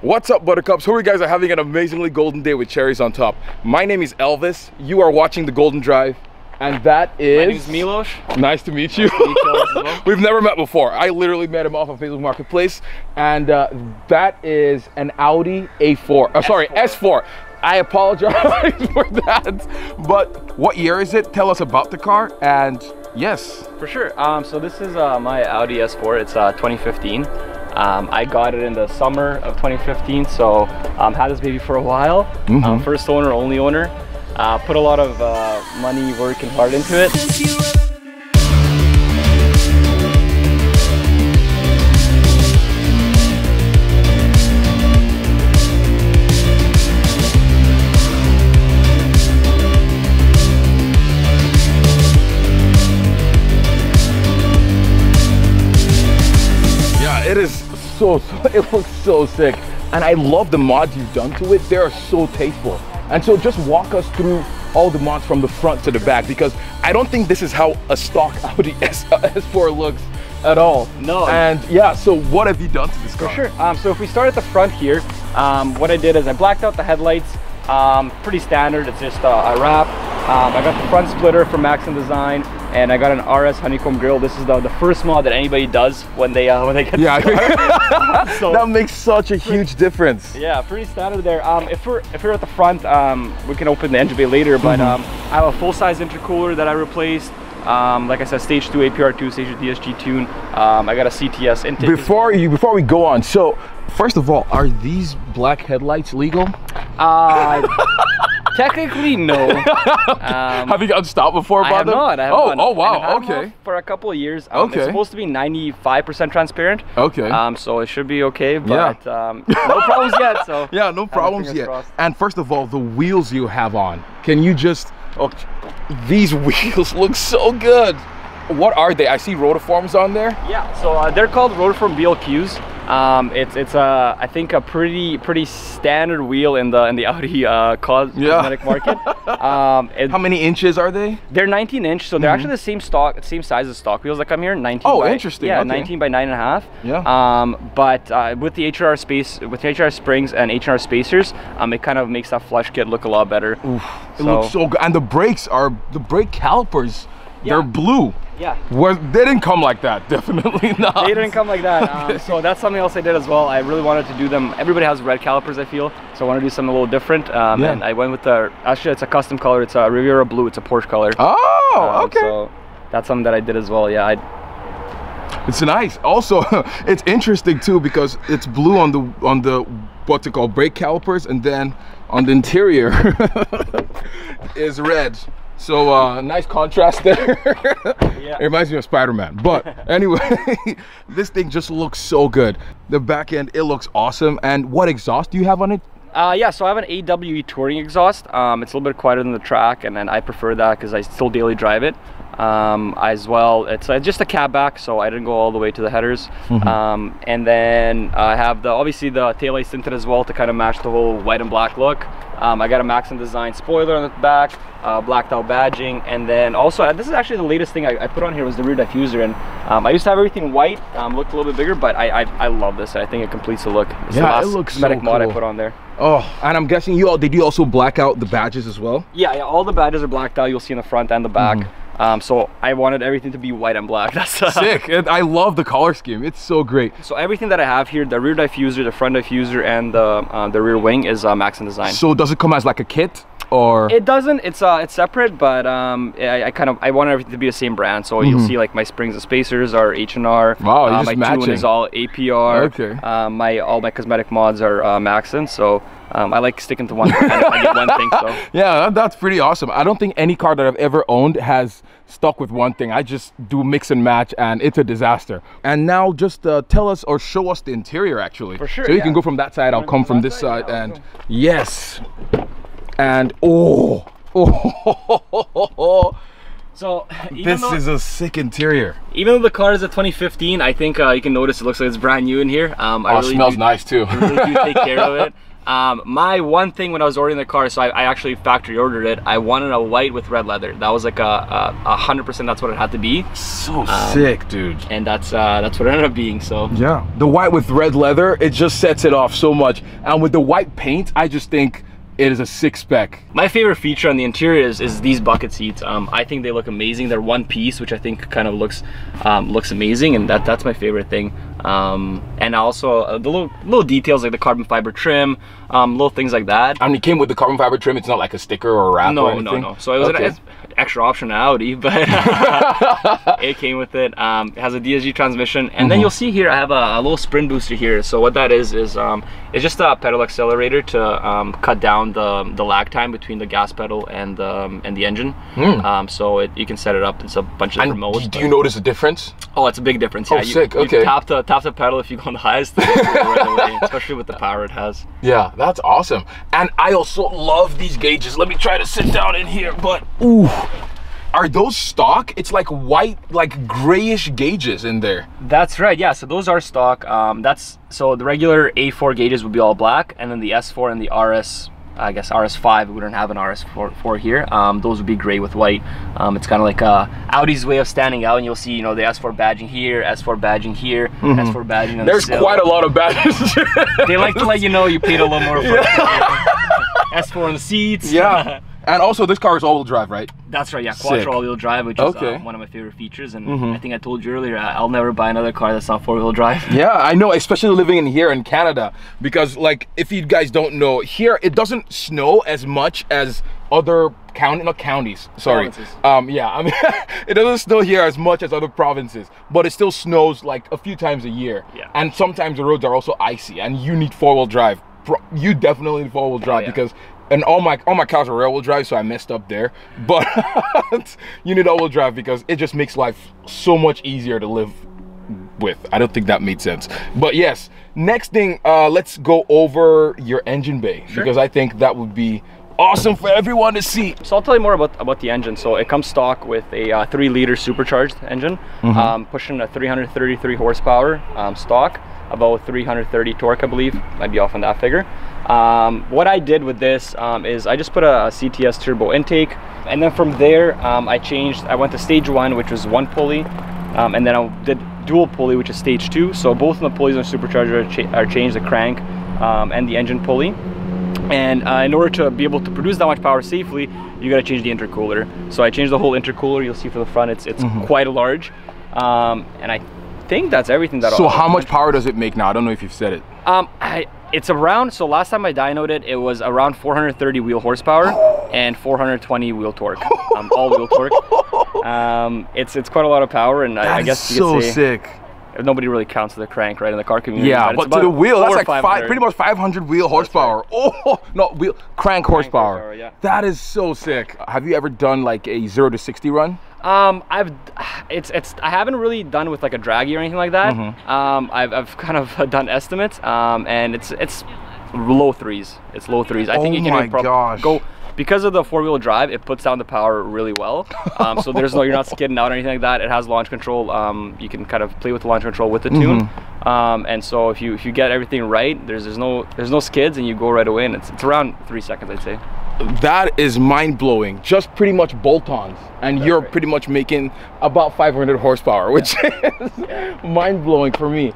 What's up, Buttercups? Hope you guys are having an amazingly golden day with cherries on top. My name is Elvis. You are watching The Golden Drive. And that is... My name is Milos. Nice to meet you. Nice to meet you as well. We've never met before. I literally met him off of Facebook Marketplace. And that is an Audi A4. Oh, sorry, S4. I apologize for that. But what year is it? Tell us about the car. And yes. For sure. So this is my Audi S4. It's 2015. I got it in the summer of 2015. So had this baby for a while. First owner, only owner. Put a lot of money, work, and heart into it. Yeah, it is it looks so sick. And I love the mods you've done to it. They are so tasteful. And so just walk us through all the mods from the front to the back, because I don't think this is how a stock Audi S4 looks at all. No. And yeah, so what have you done to this car? For sure. So if we start at the front here, what I did is I blacked out the headlights. Pretty standard, it's just a wrap. I got the front splitter from Maxon Design, and I got an RS honeycomb grille. This is the first mod that anybody does when they get the car. So that makes such a huge difference. Yeah, pretty standard there. If we're at the front, we can open the engine bay later, but I have a full-size intercooler that I replaced. Like I said, stage 2 APR2, stage 2 DSG tune. I got a CTS intake. Before we go on, so first of all, are these black headlights legal? Technically, no. Have you gotten stopped before about them? I have not. Oh, wow, okay. For a couple of years. It's supposed to be 95% transparent. Okay. So it should be okay, but no problems yet. So yeah, no problems yet. Crossed. And first of all, the wheels you have on. Can you just? Oh, these wheels look so good. What are they? I see rotiforms on there. Yeah, so they're called rotiform BLQs. It's I think a pretty standard wheel in the Audi cosmetic market. How many inches are they? They're 19-inch, so they're actually the same size as stock wheels that come here. 19. Oh, interesting. Yeah, okay. 19 by 9.5. Yeah. But with the HR springs and HR spacers, it kind of makes that flush kit look a lot better. Oof, it looks so good, and the brake calipers. They're blue. Yeah. They didn't come like that, definitely not. They didn't come like that. So that's something else I did as well. I really wanted to do them. Everybody has red calipers, I feel. So I want to do something a little different. And I went with actually it's a custom color. It's a Riviera blue. It's a Porsche color. Oh, okay. So that's something that I did as well. Yeah. It's nice. Also, it's interesting too, because it's blue on the what's it called, brake calipers, and then on the interior is red. So nice contrast there. Yeah. It reminds me of Spider-Man. But anyway, this thing just looks so good. The back end, it looks awesome. And what exhaust do you have on it? Yeah, so I have an AWE touring exhaust. It's a little bit quieter than the track, and I prefer that because I still daily drive it. As well, it's just a cab back, so I didn't go all the way to the headers. And then I have obviously the taillights tinted as well to kind of match the whole white and black look. I got a Maxon Design spoiler on the back, blacked out badging, and then also this is actually the latest thing I put on here was the rear diffuser. And I used to have everything white, looked a little bit bigger, but I love this. I think it completes the look. It's the last it looks cosmetic so mod cool. I put on there. Oh, and I'm guessing did you also black out the badges as well? Yeah, all the badges are blacked out. You'll see in the front and the back. So I wanted everything to be white and black. That's sick. I love the color scheme. It's so great. So everything that I have here, the rear diffuser, the front diffuser, and the rear wing is Maxon Design. So does it come as like a kit, or? It doesn't. It's separate, but I want everything to be the same brand. So you'll see like my springs and spacers are H&R. Wow, my matching. tune is all APR. Okay. All my cosmetic mods are Maxon. So I like sticking to one. I get one thing. So yeah, that's pretty awesome. I don't think any car that I've ever owned has stuck with one thing. I just do mix and match, and it's a disaster. And now just tell us or show us the interior actually. For sure. So you can go from that side. I'll come from this side, and yes. And oh. So this is a sick interior. Even though the car is a 2015, I think you can notice it looks like it's brand new in here. It smells nice too. I really do take care of it. My one thing when I was ordering the car, so I actually factory ordered it. I wanted a white with red leather. That was like a 100%. That's what it had to be. So sick, dude. And that's what it ended up being. So yeah, the white with red leather, it just sets it off so much. And with the white paint, I just think it is a sick spec. My favorite feature on the interior is these bucket seats. I think they look amazing. They're one piece, which I think kind of looks amazing, and that's my favorite thing. And also the little details like the carbon fiber trim, little things like that. And it came with the carbon fiber trim. It's not like a sticker or a wrap or anything? No. So it was an extra option on Audi, but it came with it. It has a DSG transmission, and then you'll see here I have a little sprint booster here. So what that is it's just a pedal accelerator to cut down the lag time between the gas pedal and the engine. So you can set it up. It's a bunch of different modes. Do you notice a difference? Oh, it's a big difference. Oh, Yeah, sick. you Okay. tap the pedal if you go on the highest, right away, especially with the power it has. Yeah, that's awesome. And I also love these gauges. Let me try to sit down in here, but ooh. Are those stock? It's like white, like grayish gauges in there. That's right, yeah, so those are stock. So the regular A4 gauges would be all black, and then the S4 and the RS, I guess RS5, we wouldn't have an RS4 here. Those would be gray with white. It's kind of like Audi's way of standing out, and you'll see, you know, the S4 badging here, S4 badging here, S4 badging on There's the quite a lot of badges. They like to let you know you paid a little more for S4 on the seats. Yeah. And also this car is all-wheel drive, right? That's right, yeah, quattro all-wheel drive, which is one of my favorite features. And I think I told you earlier, I'll never buy another car that's not four-wheel drive. Yeah, I know, especially living in here in Canada, because like if you guys don't know, here it doesn't snow as much as other counties. Sorry. Provinces. Yeah, I mean it doesn't snow here as much as other provinces, but it still snows like a few times a year. Yeah. And sometimes the roads are also icy, and you need four-wheel drive. You definitely need four-wheel drive because. And all my cars are rear-wheel drive, so I messed up there. But you need all-wheel drive because it just makes life so much easier to live with. I don't think that made sense. But yes, next thing, let's go over your engine bay because I think that would be awesome for everyone to see. So I'll tell you more about the engine. So it comes stock with a 3-liter supercharged engine, pushing a 333 horsepower stock, about 330 torque, I believe. Might be off on that figure. What I did with this is I just put a CTS turbo intake, and then from there I went to stage 1, which was 1 pulley, and then I did dual pulley, which is stage 2. So both of the pulleys on the supercharger are changed, the crank and the engine pulley. And in order to be able to produce that much power safely, you got to change the intercooler. So I changed the whole intercooler. You'll see for the front, it's quite large, and I think that's everything. So how much power does it make now? I don't know if you've said it. It's around, so last time I dynoed it, it was around 430 wheel horsepower and 420 wheel torque, all wheel torque. It's quite a lot of power, and I guess you could say, sick. Nobody really counts the crank, right, in the car community. Yeah, but to the wheel, that's like pretty much 500 wheel horsepower. Right. Oh, no, crank horsepower. Yeah. That is so sick. Have you ever done like a 0 to 60 run? I haven't really done with like a draggy or anything like that. I've kind of done estimates, and it's low threes. It's low threes. I think you can go. Because of the 4-wheel drive, it puts down the power really well. So you're not skidding out or anything like that. It has launch control. You can kind of play with the launch control with the tune. And so if you get everything right, there's no skids, and you go right away, and it's around 3 seconds, I'd say. That is mind-blowing. Just pretty much bolt-ons, and you're pretty much making about 500 horsepower, which is mind-blowing for me.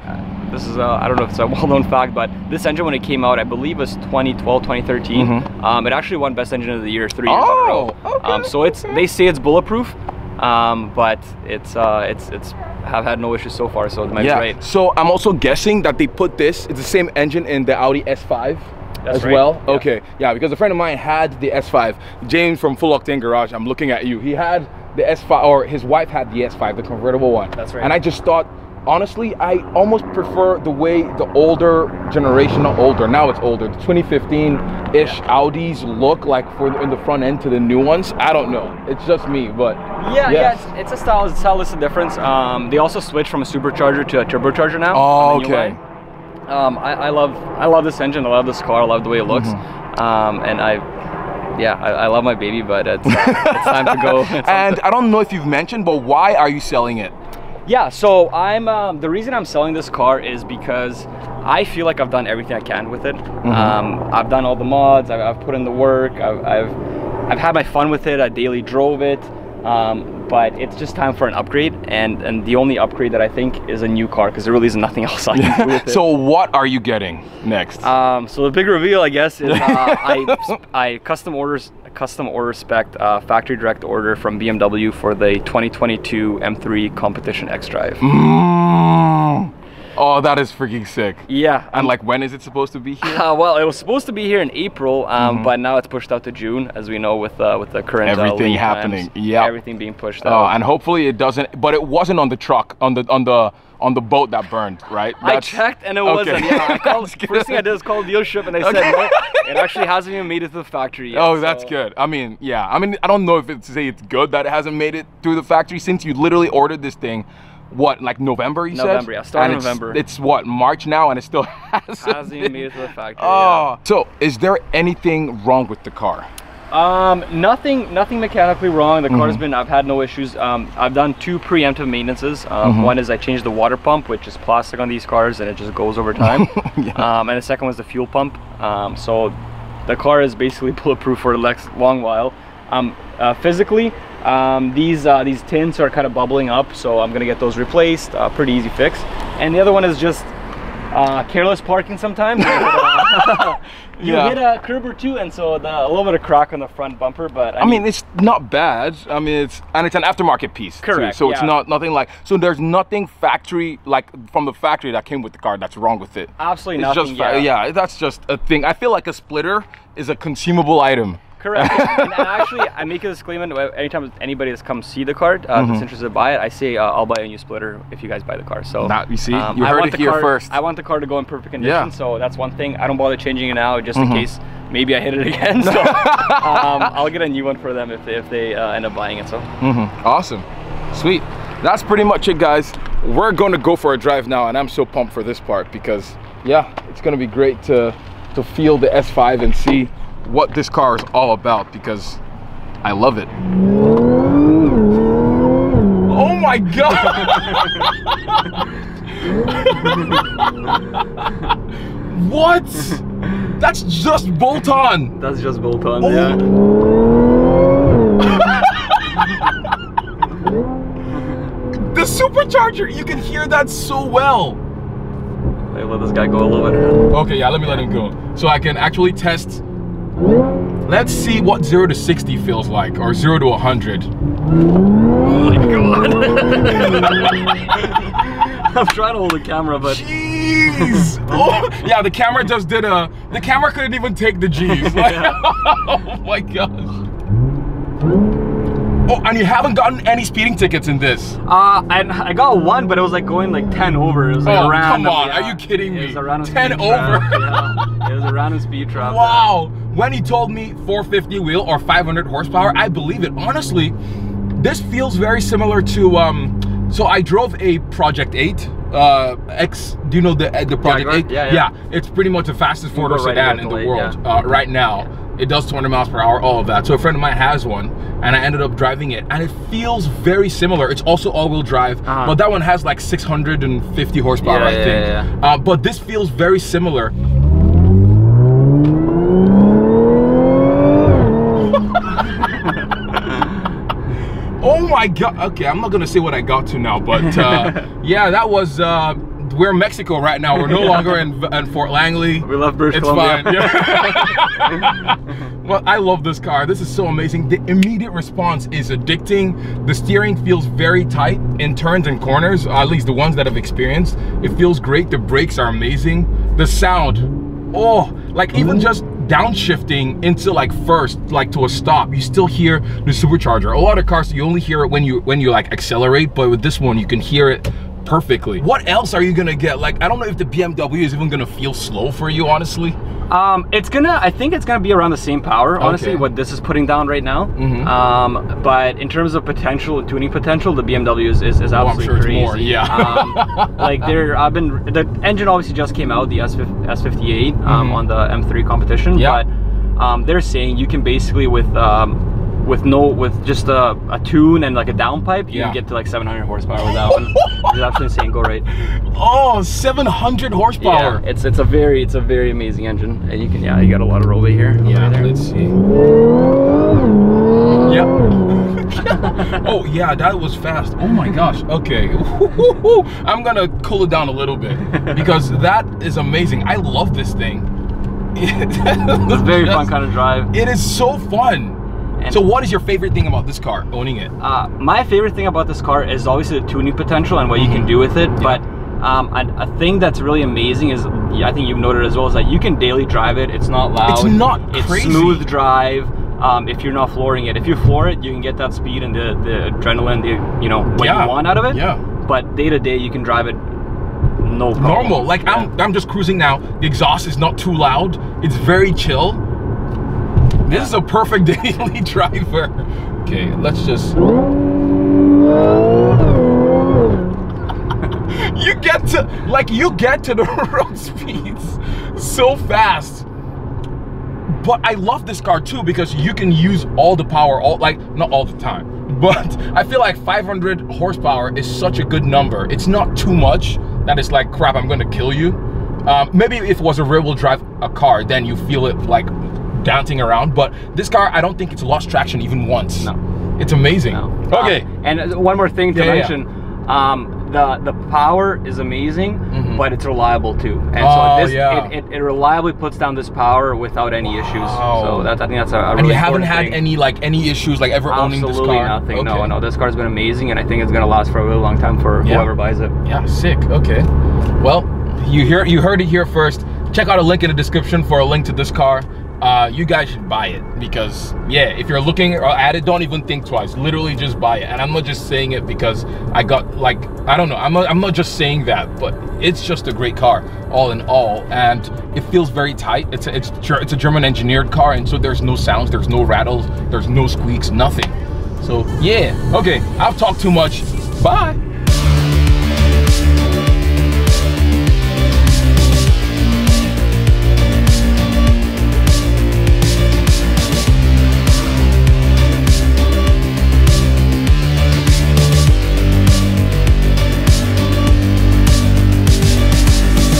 This is I don't know if it's a well-known fact, but this engine, when it came out, I believe was 2012, 2013. It actually won Best Engine of the Year 3 years in a row. Okay. So they say it's bulletproof, but it's have had no issues so far. So the man's right. So I'm also guessing that they put it's the same engine in the Audi S5. That's as right. well? Yeah. Okay, yeah, because a friend of mine had the S5. James from Full Octane Garage, I'm looking at you. He had the S5, or his wife had the S5, the convertible one. That's right. And I just thought, honestly, I almost prefer the way the older generation, not older, now it's older, the 2015-ish Audis look like in the front end to the new ones. I don't know. It's just me, but yeah, it's a stylistic difference. They also switched from a supercharger to a turbocharger now. Oh, okay. I love this engine. I love this car. I love the way it looks. And I love my baby, but it's time to go. And I don't know if you've mentioned, but why are you selling it? Yeah, so I'm the reason I'm selling this car is because I feel like I've done everything I can with it. I've done all the mods, I've put in the work, I've had my fun with it, I daily drove it, but it's just time for an upgrade, and the only upgrade that I think is a new car, because there really is nothing else I can do with it. So what are you getting next? So the big reveal, I guess, is I custom order spec factory direct order from BMW for the 2022 M3 Competition X Drive. Oh, that is freaking sick. Yeah. And like, when is it supposed to be here? Well, it was supposed to be here in April, but now it's pushed out to June, as we know, with the current everything happening. Yeah. Everything being pushed out. And hopefully it doesn't. But it wasn't on the truck, on the boat that burned, right? I checked and it wasn't. Yeah, I called, first thing I did was call the dealership and they said no, it actually hasn't even made it to the factory yet. Oh, that's good. I mean, yeah. I mean, I don't know if it's good that it hasn't made it through the factory, since you literally ordered this thing. What, like November, you said? November, yeah, start of November. It's what, March now, and it still hasn't even made it to the factory. Oh, yeah. So is there anything wrong with the car? Nothing mechanically wrong. The car's been, I've had no issues. I've done 2 preemptive maintenances. One is I changed the water pump, which is plastic on these cars, and it just goes over time. Yeah. And the second was the fuel pump. So the car is basically bulletproof for a long while. Physically, these tints are kind of bubbling up, so I'm gonna get those replaced. Pretty easy fix. And the other one is just careless parking sometimes. You hit a curb or two, and so a little bit of crack on the front bumper, but I mean it's not bad. I mean it's an aftermarket piece. Correct. Too, so it's nothing like, so there's nothing factory, like from the factory that came with the car, that's wrong with it. Absolutely it's nothing. Just, yeah, that's just a thing. I feel like a splitter is a consumable item. Correct. and actually, I make a disclaimer anytime anybody that's come see the car that's interested to buy it. I say I'll buy a new splitter if you guys buy the car. So you see, you heard it here first. I want the car to go in perfect condition, so that's one thing. I don't bother changing it now, just in case maybe I hit it again. So I'll get a new one for them if they end up buying it. So awesome, sweet. That's pretty much it, guys. We're going to go for a drive now, and I'm so pumped for this part because it's going to be great to feel the S5 and see what this car is all about, because I love it. Oh my god. What? That's just bolt-on. That's just bolt-on. Yeah. The supercharger, you can hear that so well. Let this guy go a little bit. Okay, yeah, let me let him go so I can actually test. Let's see what 0 to 60 feels like, or 0 to 100. Oh my god. I'm trying to hold the camera, but jeez. Oh yeah, the camera just did the camera couldn't even take the G's. Like, oh my gosh. Oh, and you haven't gotten any speeding tickets in this? I got one, but it was like going like 10 over. It was like come on, are you kidding me? It was a random 10 over? It was a random speed trap. Wow. When he told me 450 wheel or 500 horsepower, I believe it. Honestly, this feels very similar to, so I drove a Project 8. X, do you know the Project 8? Yeah, it's pretty much the fastest four-door sedan in the world right now. Yeah. It does 200 miles per hour, all of that. So a friend of mine has one, and I ended up driving it, and it feels very similar. It's also all-wheel drive, but that one has like 650 horsepower, I think. But this feels very similar. Oh my god. Okay, I'm not gonna say what I got to now, but yeah, that was we're in Mexico right now. We're no longer in Fort Langley. We love British Columbia. Fine. Yeah. Well, I love this car. This is so amazing. The immediate response is addicting. The steering feels very tight in turns and corners, at least the ones that I've experienced. It feels great. The brakes are amazing. The sound, like even just downshifting into like first, like to a stop, you still hear the supercharger. A lot of cars, you only hear it when you like accelerate, but with this one, you can hear it perfectly. What else are you gonna get? Like, I don't know if the BMW is even gonna feel slow for you, honestly. I think it's gonna be around the same power, honestly, what this is putting down right now. But in terms of tuning potential, the BMW is absolutely crazy. More, yeah. Like the engine obviously just came out, the S58 on the M3 competition, but they're saying you can basically with with just a tune and like a downpipe, you Yeah. can get to like 700 horsepower with that one. It's absolutely insane. Go right. Oh, 700 horsepower. Yeah, it's a very amazing engine, and you got a lot of rollway here. Yeah, Right there. let's see. Yeah. Oh yeah, that was fast. Oh my gosh. Okay. I'm gonna cool it down a little bit because that is amazing. I love this thing. It's a very fun kind of drive. It is so fun. And so what is your favorite thing about this car, owning it? My favorite thing about this car is obviously the tuning potential and what you can do with it, but a thing that's really amazing is, I think you've noted as well, is that you can daily drive it. It's not loud. It's not crazy. It's smooth drive. If you're not flooring it, if you floor it, you can get that speed and the adrenaline, what you want out of it. Yeah. But day to day, you can drive it no problem. Normal. Like I'm just cruising now. The exhaust is not too loud. It's very chill. This is a perfect daily driver. Okay, let's just. You get to the road speeds so fast. But I love this car too because you can use all the power, not all the time, but I feel like 500 horsepower is such a good number. It's not too much that it's like, crap, I'm gonna kill you. Maybe if it was a rear-wheel drive car, then you feel it like dancing around, but this car, I don't think it's lost traction even once. No. It's amazing. No. Okay. And one more thing to mention, the power is amazing, but it's reliable too. And so it reliably puts down this power without any issues. So I think that's a really And you haven't had thing. any issues like ever owning this car? Absolutely nothing. Okay. No. This car's been amazing, and I think it's gonna last for a really long time for whoever buys it. Yeah, sick. Okay. Well, you heard it here first. Check out a link in the description for a link to this car. You guys should buy it because if you're looking at it, don't even think twice. Literally just buy it. And I'm not just saying it because I got I don't know, I'm not just saying that, but it's just a great car all in all, and it feels very tight. It's a German engineered car, and so there's no sounds, there's no rattles, there's no squeaks, nothing. So yeah, okay, I've talked too much. Bye.